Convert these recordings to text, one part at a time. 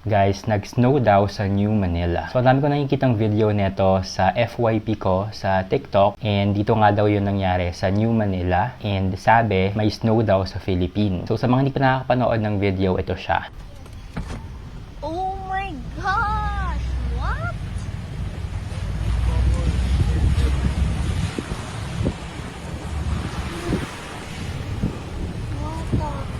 Guys, nag-snow daw sa New Manila. So, dami ko nakikitang video neto sa FYP ko sa TikTok. And dito nga daw yun nangyari sa New Manila. And sabi, may snow daw sa Philippines. So, sa mga hindi pa nakakapanood ng video, ito siya. Oh my gosh! What? What the heck?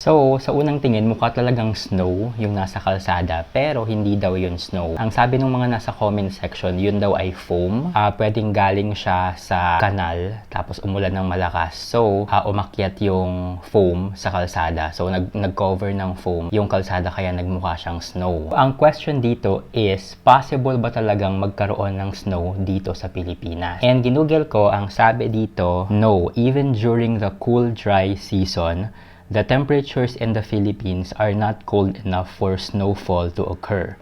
So, sa unang tingin, mukha talagang snow yung nasa kalsada, pero hindi daw yun snow. Ang sabi ng mga nasa comment section, yun daw ay foam. Pwedeng galing siya sa kanal, tapos umulan ng malakas. So, umakyat yung foam sa kalsada. So, nag-cover ng foam yung kalsada, kaya nagmukha siyang snow. Ang question dito is, possible ba talagang magkaroon ng snow dito sa Pilipinas? And ginugel ko, ang sabi dito, no, even during the cool, dry season, the temperatures in the Philippines are not cold enough for snowfall to occur.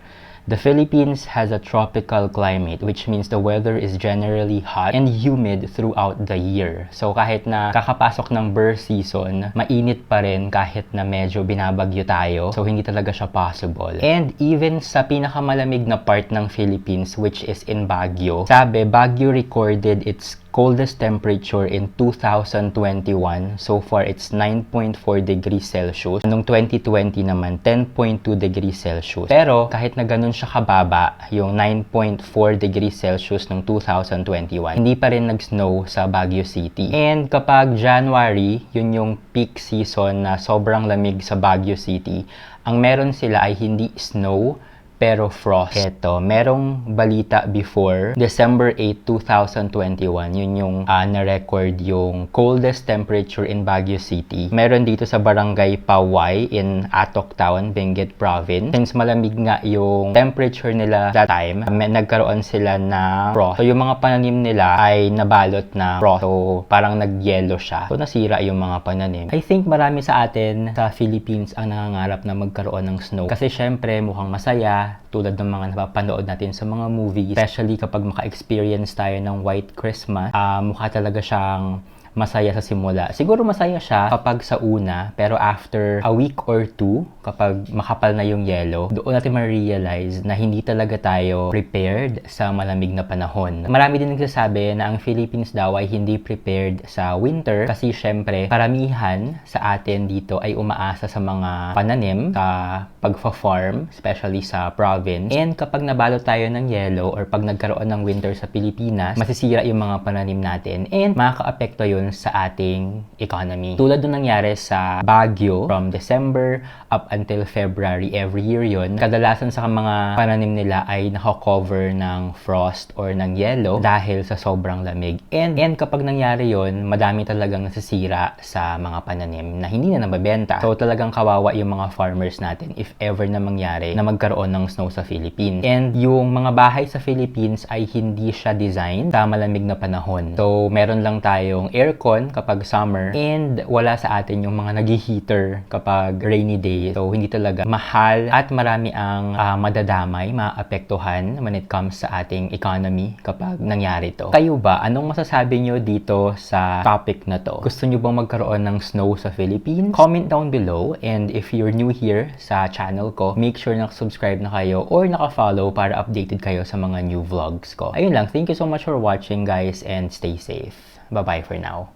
The Philippines has a tropical climate, which means the weather is generally hot and humid throughout the year. So kahit na kakapasok ng birth season, mainit pa rin kahit na medyo binabagyo tayo. So hindi talaga siya possible. And even sa pinakamalamig na part ng Philippines, which is in Baguio, sabi, Baguio recorded its coldest temperature in 2021. So far, it's 9.4 degrees Celsius. Noong 2020 naman, 10.2 degrees Celsius. Pero kahit na ganun siya kababa, yung 9.4 degrees Celsius noong 2021, hindi pa rin nag-snow sa Baguio City. And kapag January, yun yung peak season na sobrang lamig sa Baguio City, ang meron sila ay hindi snow, pero frost. Eto, merong balita before December 8, 2021. Yun yung na-record yung coldest temperature in Baguio City. Meron dito sa barangay Paway in Atok Town, Benguet Province. Since malamig nga yung temperature nila that time, nagkaroon sila na frost. So yung mga pananim nila ay nabalot na frost. So parang nag-yellow siya. So nasira yung mga pananim. I think marami sa atin sa Philippines ang nangangarap na magkaroon ng snow. Kasi syempre mukhang masaya, tulad ng mga napapanood natin sa mga movies, especially kapag maka-experience tayo ng White Christmas, mukha talaga siyang masaya sa simula. Siguro masaya siya kapag sa una, pero after a week or two, kapag makapal na yung yellow, doon natin ma-realize na hindi talaga tayo prepared sa malamig na panahon. Marami din nagsasabi na ang Philippines daw ay hindi prepared sa winter kasi syempre, paramihan sa atin dito ay umaasa sa mga pananim, sa pagfa-farm, especially sa province. And kapag nabalot tayo ng yellow or pag nagkaroon ng winter sa Pilipinas, masisira yung mga pananim natin and makaka-apekto yun sa ating economy. Tulad nung nangyari sa Baguio from December up until February, every year yun. Kadalasan sa mga pananim nila ay naka-cover ng frost or ng yellow dahil sa sobrang lamig. And kapag nangyari yun, madami talagang nasisira sa mga pananim na hindi na nababenta. So talagang kawawa yung mga farmers natin if ever na mangyari na magkaroon ng snow sa Philippines. And yung mga bahay sa Philippines ay hindi siya designed sa malamig na panahon. So meron lang tayong aircon kapag summer and wala sa atin yung mga nag-heater kapag rainy day. So hindi talaga mahal at marami ang madadamay, maapektuhan when it comes sa ating economy kapag nangyari to. Kayo ba, anong masasabi nyo dito sa topic na to? Gusto nyo bang magkaroon ng snow sa Philippines? Comment down below, and if you're new here sa channel ko, make sure na subscribe na kayo or naka-follow para updated kayo sa mga new vlogs ko. Ayun lang, thank you so much for watching guys and stay safe. Bye-bye for now.